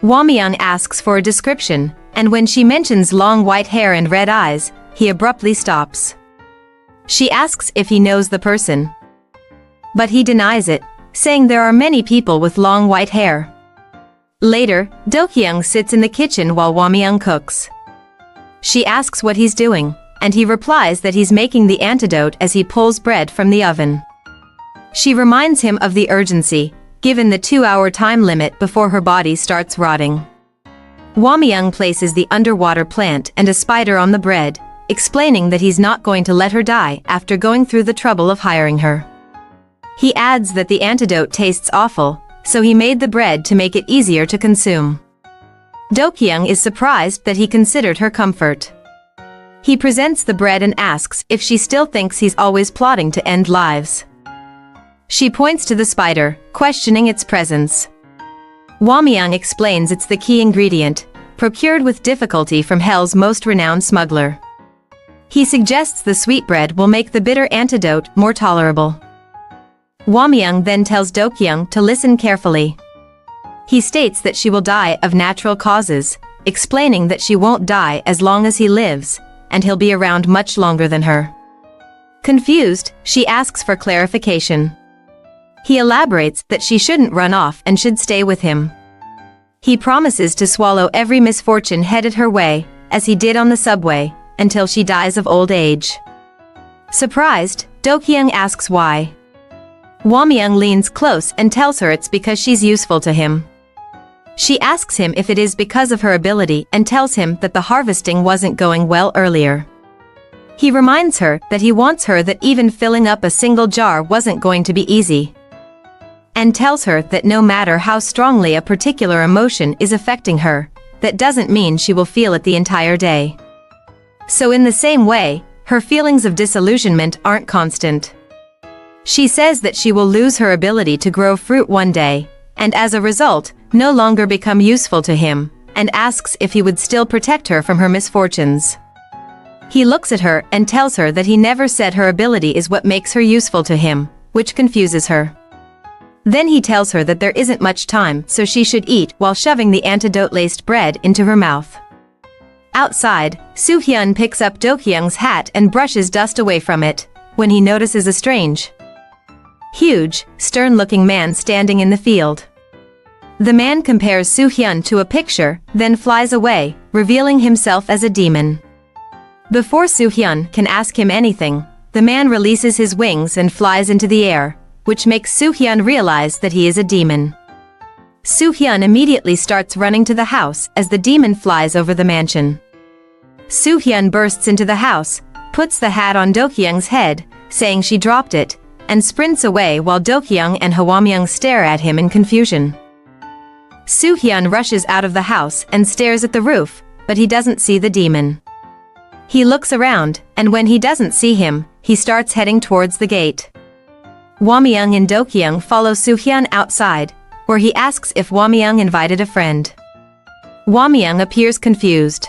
Hwamyung asks for a description, and when she mentions long white hair and red eyes, he abruptly stops. She asks if he knows the person, but he denies it, saying there are many people with long white hair. Later, Dokyung sits in the kitchen while Hwamyung cooks. She asks what he's doing, and he replies that he's making the antidote as he pulls bread from the oven. She reminds him of the urgency, given the 2-hour time limit before her body starts rotting. Hwamyung places the underwater plant and a spider on the bread, explaining that he's not going to let her die after going through the trouble of hiring her. He adds that the antidote tastes awful, so he made the bread to make it easier to consume. Dokyung is surprised that he considered her comfort. He presents the bread and asks if she still thinks he's always plotting to end lives. She points to the spider, questioning its presence. Hwamyung explains it's the key ingredient, procured with difficulty from Hell's most renowned smuggler. He suggests the sweetbread will make the bitter antidote more tolerable. Hwamyung then tells Dokyung to listen carefully. He states that she will die of natural causes, explaining that she won't die as long as he lives, and he'll be around much longer than her. Confused, she asks for clarification. He elaborates that she shouldn't run off and should stay with him. He promises to swallow every misfortune headed her way, as he did on the subway, until she dies of old age. Surprised, Dokyung asks why. Hwamyung leans close and tells her it's because she's useful to him. She asks him if it is because of her ability and tells him that the harvesting wasn't going well earlier. He reminds her that he wants her that even filling up a single jar wasn't going to be easy. And tells her that no matter how strongly a particular emotion is affecting her, that doesn't mean she will feel it the entire day. So in the same way, her feelings of disillusionment aren't constant. She says that she will lose her ability to grow fruit one day, and as a result, no longer become useful to him, and asks if he would still protect her from her misfortunes. He looks at her and tells her that he never said her ability is what makes her useful to him, which confuses her. Then he tells her that there isn't much time, so she should eat while shoving the antidote-laced bread into her mouth. Outside, Soo-hyun picks up Do-kyung's hat and brushes dust away from it, when he notices a strange, huge, stern-looking man standing in the field. The man compares Soo-hyun to a picture, then flies away, revealing himself as a demon. Before Soo-hyun can ask him anything, the man releases his wings and flies into the air, which makes Soo-hyun realize that he is a demon. Soo-hyun immediately starts running to the house as the demon flies over the mansion. Soo-hyun bursts into the house, puts the hat on Do-kyung's head, saying she dropped it, and sprints away while Do-kyung and Hwamyung stare at him in confusion. Soo-hyun rushes out of the house and stares at the roof, but he doesn't see the demon. He looks around, and when he doesn't see him, he starts heading towards the gate. Hwamyung and Dokyung follow Soo-hyun outside, where he asks if Hwamyung invited a friend. Hwamyung appears confused.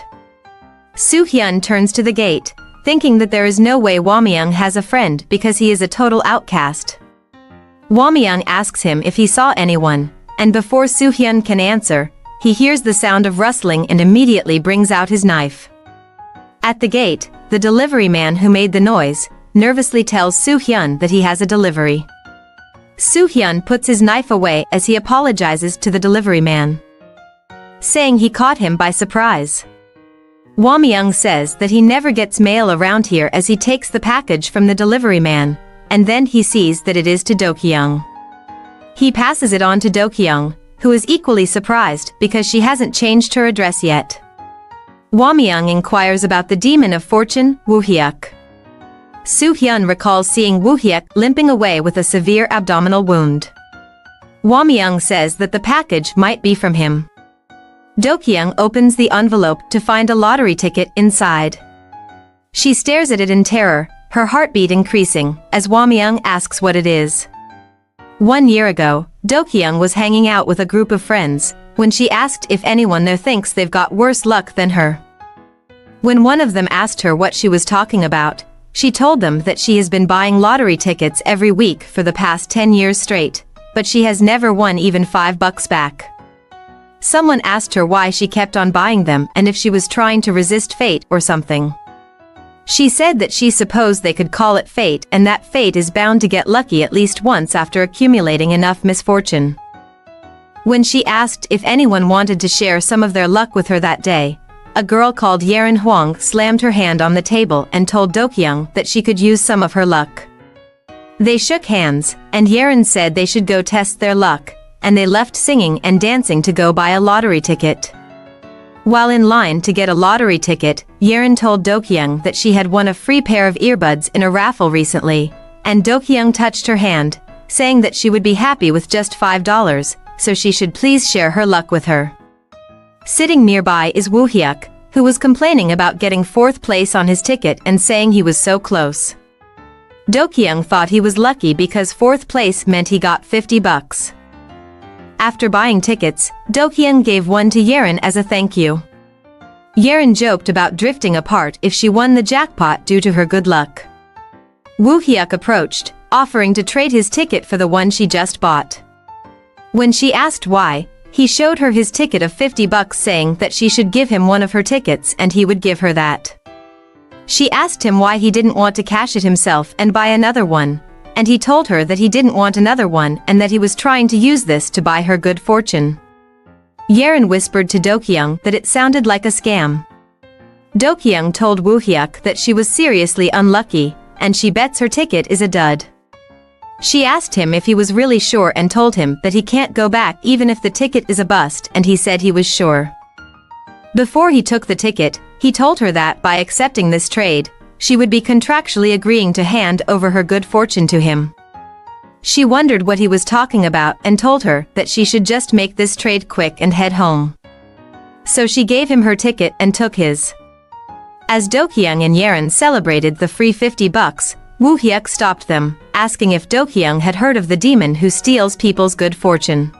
Soo-hyun turns to the gate, thinking that there is no way Hwamyung has a friend because he is a total outcast. Hwamyung asks him if he saw anyone, and before Soo-hyun can answer, he hears the sound of rustling and immediately brings out his knife. At the gate, the delivery man who made the noise, nervously tells Soo-hyun that he has a delivery. Soo-hyun puts his knife away as he apologizes to the delivery man, saying he caught him by surprise. Hwamyung says that he never gets mail around here as he takes the package from the delivery man, and then he sees that it is to Dokyung. He passes it on to Dokyung, who is equally surprised because she hasn't changed her address yet. Hwamyung inquires about the demon of fortune, Woo-hyuk. Soo-hyun recalls seeing Woo-hyuk limping away with a severe abdominal wound. Hwamyung says that the package might be from him. Dokyung opens the envelope to find a lottery ticket inside. She stares at it in terror, her heartbeat increasing, as Hwamyung asks what it is. 1 year ago, Dokyung was hanging out with a group of friends, when she asked if anyone there thinks they've got worse luck than her. When one of them asked her what she was talking about, she told them that she has been buying lottery tickets every week for the past 10 years straight, but she has never won even $5 back. Someone asked her why she kept on buying them and if she was trying to resist fate or something. She said that she supposed they could call it fate and that fate is bound to get lucky at least once after accumulating enough misfortune. When she asked if anyone wanted to share some of their luck with her that day, a girl called Yerin Hwang slammed her hand on the table and told Dokyung that she could use some of her luck. They shook hands, and Yerin said they should go test their luck, and they left singing and dancing to go buy a lottery ticket. While in line to get a lottery ticket, Yerin told Dokyung that she had won a free pair of earbuds in a raffle recently, and Dokyung touched her hand, saying that she would be happy with just $5, so she should please share her luck with her. Sitting nearby is Woo-hyuk, who was complaining about getting 4th place on his ticket and saying he was so close. Dokyung thought he was lucky because 4th place meant he got $50. After buying tickets, Dokyung gave one to Yerin as a thank you. Yerin joked about drifting apart if she won the jackpot due to her good luck. Woo-hyuk approached, offering to trade his ticket for the one she just bought. When she asked why, he showed her his ticket of $50 saying that she should give him one of her tickets and he would give her that. She asked him why he didn't want to cash it himself and buy another one, and he told her that he didn't want another one and that he was trying to use this to buy her good fortune. Yerin whispered to Dokyung that it sounded like a scam. Dokyung told Woo-hyuk that she was seriously unlucky, and she bets her ticket is a dud. She asked him if he was really sure and told him that he can't go back even if the ticket is a bust, and he said he was sure. Before he took the ticket, he told her that by accepting this trade, she would be contractually agreeing to hand over her good fortune to him. She wondered what he was talking about and told her that she should just make this trade quick and head home. So she gave him her ticket and took his. As Dokyung and Yerin celebrated the free $50, Woo-hyuk stopped them, asking if Dokyung had heard of the demon who steals people's good fortune.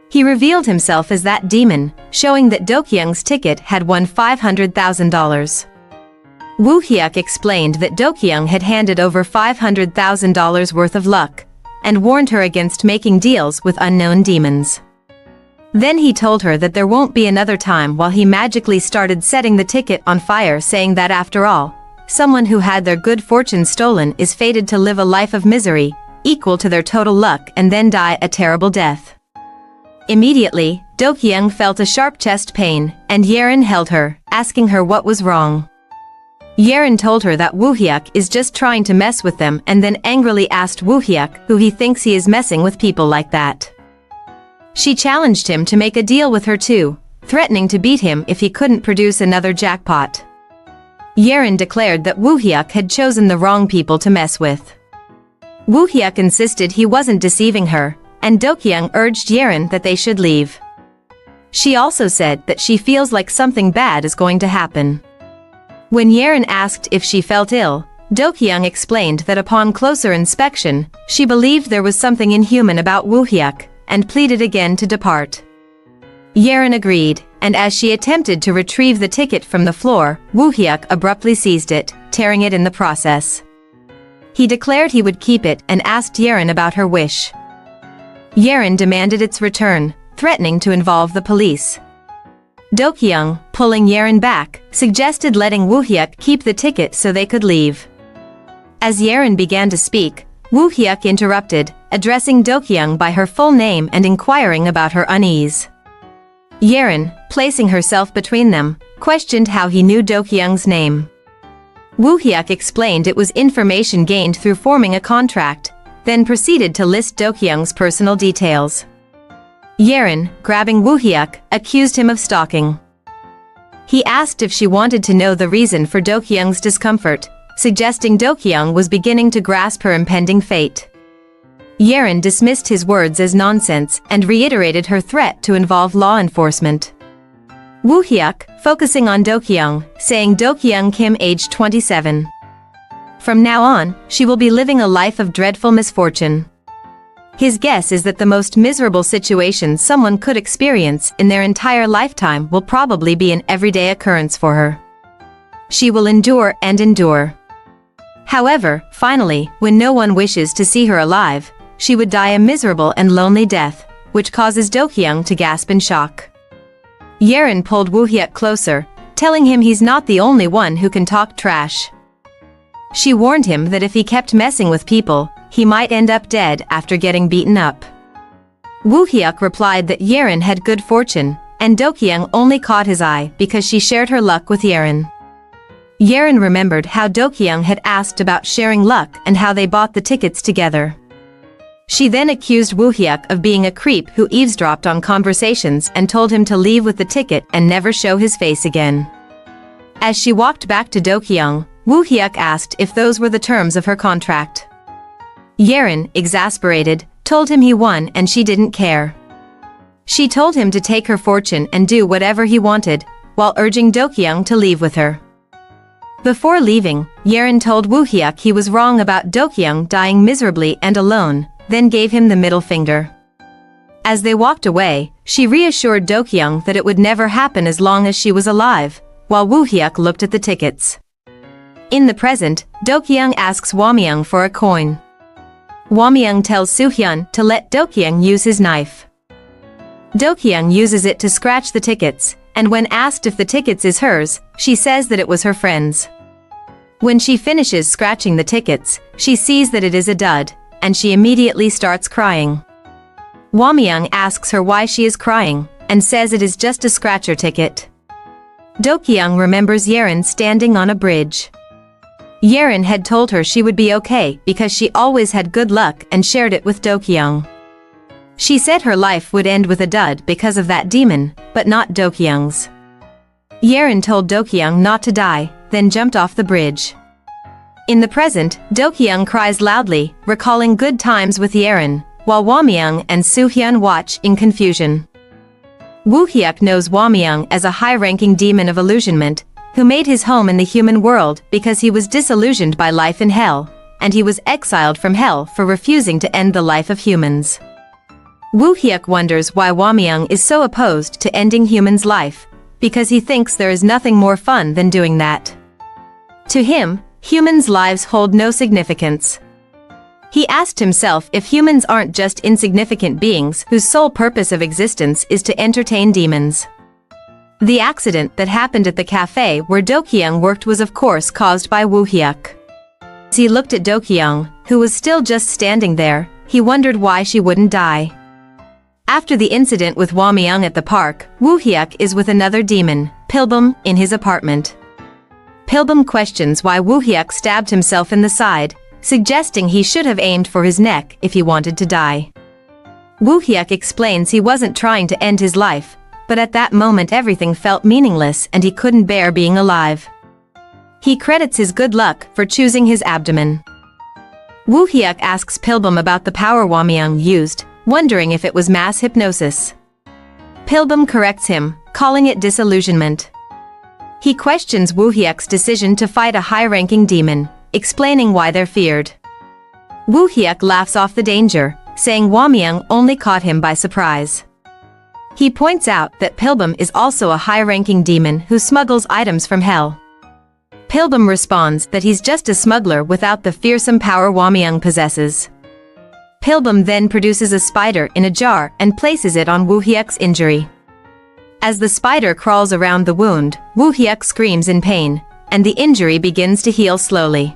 He revealed himself as that demon, showing that Dokyung's ticket had won $500,000. Woo-hyuk explained that Dokyung had handed over $500,000 worth of luck, and warned her against making deals with unknown demons. Then he told her that there won't be another time while he magically started setting the ticket on fire, saying that after all, someone who had their good fortune stolen is fated to live a life of misery, equal to their total luck, and then die a terrible death. Immediately, Dokyung felt a sharp chest pain, and Yerin held her, asking her what was wrong. Yerin told her that Woo-hyuk is just trying to mess with them, and then angrily asked Woo-hyuk who he thinks he is messing with people like that. She challenged him to make a deal with her too, threatening to beat him if he couldn't produce another jackpot. Yerin declared that Woo-hyuk had chosen the wrong people to mess with. Woo-hyuk insisted he wasn't deceiving her, and Dokyung urged Yerin that they should leave. She also said that she feels like something bad is going to happen. When Yerin asked if she felt ill, Dokyung explained that upon closer inspection, she believed there was something inhuman about Woo-hyuk, and pleaded again to depart. Yerin agreed, and as she attempted to retrieve the ticket from the floor, Woo-hyuk abruptly seized it, tearing it in the process. He declared he would keep it and asked Yerin about her wish. Yerin demanded its return, threatening to involve the police. Dokyung, pulling Yerin back, suggested letting Woo-hyuk keep the ticket so they could leave. As Yerin began to speak, Woo-hyuk interrupted, addressing Dokyung by her full name and inquiring about her unease. Yerin, placing herself between them, questioned how he knew Dokyung's name. Woo-hyuk explained it was information gained through forming a contract, then proceeded to list Dokyung's personal details. Yerin, grabbing Woo-hyuk, accused him of stalking. He asked if she wanted to know the reason for Dokyung's discomfort, suggesting Dokyung was beginning to grasp her impending fate. Yerin dismissed his words as nonsense and reiterated her threat to involve law enforcement. Woo-hyuk, focusing on Dokyung, saying Dokyung Kim aged 27. From now on, she will be living a life of dreadful misfortune. His guess is that the most miserable situation someone could experience in their entire lifetime will probably be an everyday occurrence for her. She will endure and endure. However, finally, when no one wishes to see her alive, she would die a miserable and lonely death, which causes Dokyung to gasp in shock. Yerin pulled Woo-hyuk closer, telling him he's not the only one who can talk trash. She warned him that if he kept messing with people, he might end up dead after getting beaten up. Woo-hyuk replied that Yerin had good fortune, and Dokyung only caught his eye because she shared her luck with Yerin. Yerin remembered how Dokyung had asked about sharing luck and how they bought the tickets together. She then accused Woo-hyuk of being a creep who eavesdropped on conversations and told him to leave with the ticket and never show his face again. As she walked back to Dokyung, Woo-hyuk asked if those were the terms of her contract. Yerin, exasperated, told him he won and she didn't care. She told him to take her fortune and do whatever he wanted, while urging Dokyung to leave with her. Before leaving, Yerin told Woo-hyuk he was wrong about Dokyung dying miserably and alone, then gave him the middle finger. As they walked away, she reassured Dokyung that it would never happen as long as she was alive, while Woo-hyuk looked at the tickets. In the present, Dokyung asks Hwamyung for a coin. Hwamyung tells Soo-hyun to let Dokyung use his knife. Dokyung uses it to scratch the tickets, and when asked if the tickets is hers, she says that it was her friend's. When she finishes scratching the tickets, she sees that it is a dud, and she immediately starts crying. Hwamyung asks her why she is crying, and says it is just a scratcher ticket. Dokyung remembers Yerin standing on a bridge. Yerin had told her she would be okay because she always had good luck and shared it with Dokyung. She said her life would end with a dud because of that demon, but not Dokyung's. Yerin told Dokyung not to die, then jumped off the bridge. In the present, Dokyung cries loudly, recalling good times with Yerin, while Hwamyung and Soo-hyun watch in confusion. Woo-hyuk knows Hwamyung as a high-ranking demon of illusionment, who made his home in the human world because he was disillusioned by life in hell, and he was exiled from hell for refusing to end the life of humans. Woo-hyuk wonders why Hwamyung is so opposed to ending humans' life, because he thinks there is nothing more fun than doing that. To him, humans' lives hold no significance. He asked himself if humans aren't just insignificant beings whose sole purpose of existence is to entertain demons. The accident that happened at the cafe where Dokyung worked was of course caused by Woo-hyuk. As he looked at Dokyung, who was still just standing there, he wondered why she wouldn't die. After the incident with Hwamyung at the park, Woo-hyuk is with another demon, Pilbum, in his apartment. Pilbum questions why Woo-hyuk stabbed himself in the side, suggesting he should have aimed for his neck if he wanted to die. Woo-hyuk explains he wasn't trying to end his life, but at that moment everything felt meaningless and he couldn't bear being alive. He credits his good luck for choosing his abdomen. Woo-hyuk asks Pilbum about the power Hwamyung used, wondering if it was mass hypnosis. Pilbum corrects him, calling it disillusionment. He questions Woo-hyuk's decision to fight a high-ranking demon, explaining why they're feared. Woo-hyuk laughs off the danger, saying Hwamyung only caught him by surprise. He points out that Pilbum is also a high-ranking demon who smuggles items from hell. Pilbum responds that he's just a smuggler without the fearsome power Hwamyung possesses. Pilbum then produces a spider in a jar and places it on Woo-hyuk's injury. As the spider crawls around the wound, Woo-hyuk screams in pain, and the injury begins to heal slowly.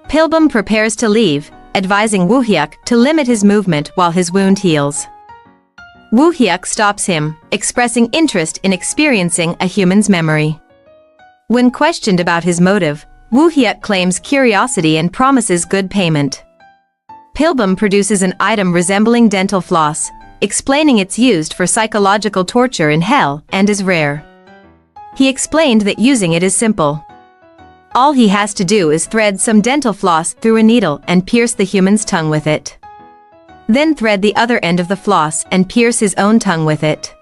Pilbum prepares to leave, advising Woo-hyuk to limit his movement while his wound heals. Woo-hyuk stops him, expressing interest in experiencing a human's memory. When questioned about his motive, Woo-hyuk claims curiosity and promises good payment. Pilbum produces an item resembling dental floss, explaining it's used for psychological torture in hell and is rare. He explained that using it is simple. All he has to do is thread some dental floss through a needle and pierce the human's tongue with it. Then thread the other end of the floss and pierce his own tongue with it.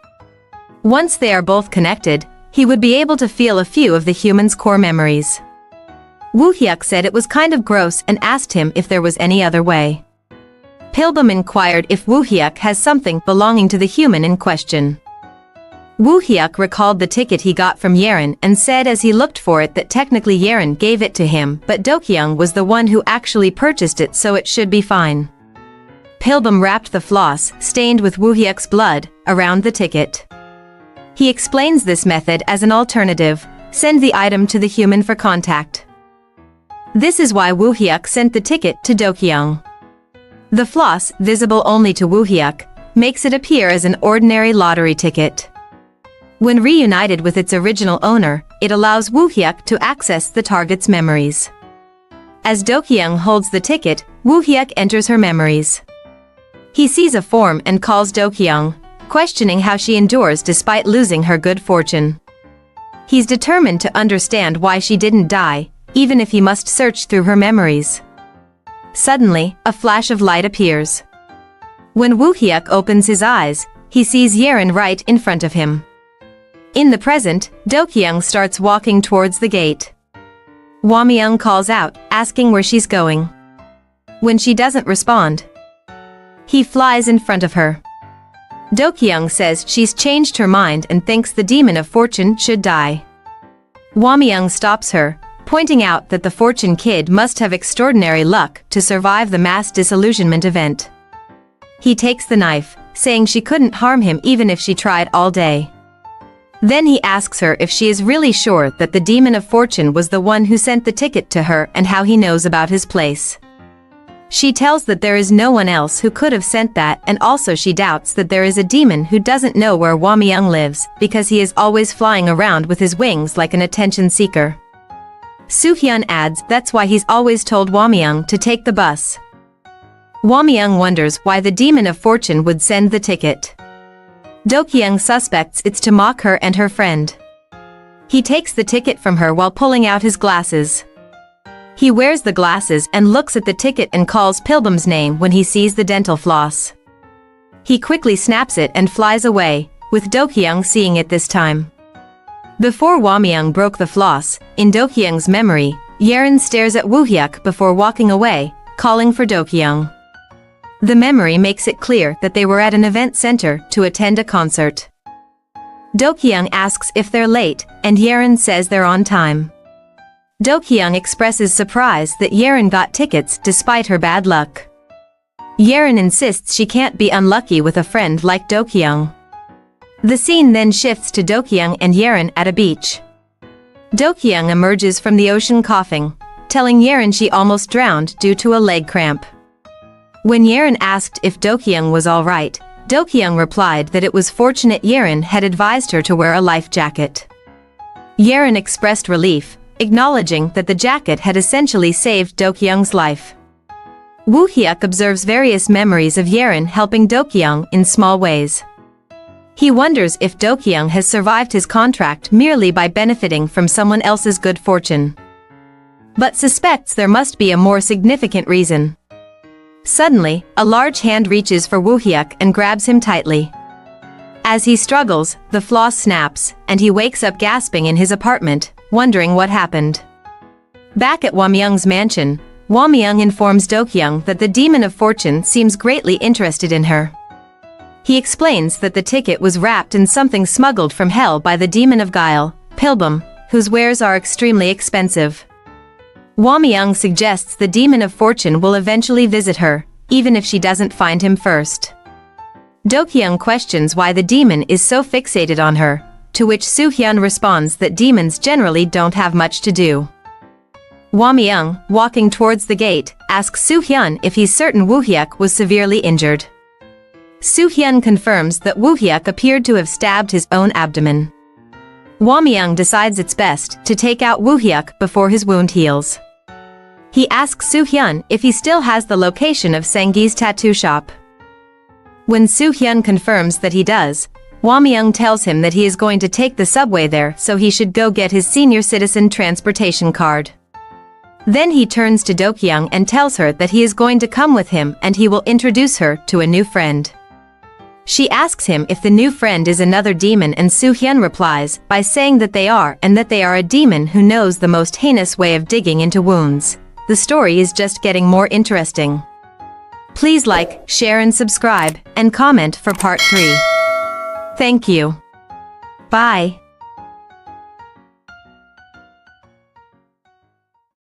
Once they are both connected, he would be able to feel a few of the human's core memories. Woo-hyuk said it was kind of gross and asked him if there was any other way. Pilbum inquired if Woo-hyuk has something belonging to the human in question. Woo-hyuk recalled the ticket he got from Yerin and said as he looked for it that technically Yerin gave it to him, but Dokyung was the one who actually purchased it, so it should be fine. Pilbum wrapped the floss, stained with Woo-hyuk's blood, around the ticket. He explains this method as an alternative: send the item to the human for contact. This is why Woo-hyuk sent the ticket to Dokyung. The floss, visible only to Woo-hyuk, makes it appear as an ordinary lottery ticket. When reunited with its original owner, it allows Woo-hyuk to access the target's memories. As Do-kyung holds the ticket, Woo-hyuk enters her memories. He sees a form and calls Do-kyung, questioning how she endures despite losing her good fortune. He's determined to understand why she didn't die, even if he must search through her memories. Suddenly, a flash of light appears. When Woo-hyuk opens his eyes, he sees Yerin right in front of him. In the present, Do-kyung starts walking towards the gate. Hwamyung calls out, asking where she's going. When she doesn't respond, he flies in front of her. Do-kyung says she's changed her mind and thinks the Demon of Fortune should die. Hwamyung stops her, pointing out that the Fortune Kid must have extraordinary luck to survive the mass disillusionment event. He takes the knife, saying she couldn't harm him even if she tried all day. Then he asks her if she is really sure that the Demon of Fortune was the one who sent the ticket to her and how he knows about his place. She tells that there is no one else who could have sent that, and also she doubts that there is a demon who doesn't know where Hwamyung lives because he is always flying around with his wings like an attention seeker. Soo-hyun adds that's why he's always told Hwamyung to take the bus. Hwamyung wonders why the Demon of Fortune would send the ticket. Dokyung suspects it's to mock her and her friend. He takes the ticket from her while pulling out his glasses. He wears the glasses and looks at the ticket and calls Pilbum's name when he sees the dental floss. He quickly snaps it and flies away, with Dokyung seeing it this time. Before Hwamyung broke the floss, in Dokyung's memory, Yerin stares at Woo-hyuk before walking away, calling for Dokyung. The memory makes it clear that they were at an event center to attend a concert. Dokyung asks if they're late, and Yerin says they're on time. Dokyung expresses surprise that Yerin got tickets despite her bad luck. Yerin insists she can't be unlucky with a friend like Dokyung. The scene then shifts to Dokyung and Yerin at a beach. Dokyung emerges from the ocean coughing, telling Yerin she almost drowned due to a leg cramp. When Yerin asked if Dokyung was alright, Dokyung replied that it was fortunate Yerin had advised her to wear a life jacket. Yerin expressed relief, acknowledging that the jacket had essentially saved Dokyung's life. Woo-hyuk observes various memories of Yerin helping Dokyung in small ways. He wonders if Dokyung has survived his contract merely by benefiting from someone else's good fortune, but suspects there must be a more significant reason. Suddenly, a large hand reaches for Woo-hyuk and grabs him tightly. As he struggles, the floss snaps, and he wakes up gasping in his apartment, wondering what happened. Back at Hwamyung's mansion, Hwamyung informs Dokyung that the Demon of Fortune seems greatly interested in her. He explains that the ticket was wrapped in something smuggled from hell by the Demon of Guile, Pilbum, whose wares are extremely expensive. Hwamyung suggests the Demon of Fortune will eventually visit her, even if she doesn't find him first. Dokyung questions why the demon is so fixated on her, to which Soo-hyun responds that demons generally don't have much to do. Hwamyung, walking towards the gate, asks Soo-hyun if he's certain Woo-hyuk was severely injured. Soo-hyun confirms that Woo-hyuk appeared to have stabbed his own abdomen. Hwamyung decides it's best to take out Woo-hyuk before his wound heals. He asks Soo-hyun if he still has the location of Sanggi's tattoo shop. When Soo-hyun confirms that he does, Hwamyung tells him that he is going to take the subway there, so he should go get his senior citizen transportation card. Then he turns to Dokyung and tells her that he is going to come with him and he will introduce her to a new friend. She asks him if the new friend is another demon, and Soo-hyun replies by saying that they are, and that they are a demon who knows the most heinous way of digging into wounds. The story is just getting more interesting. Please like, share and subscribe, and comment for part 3. Thank you. Bye.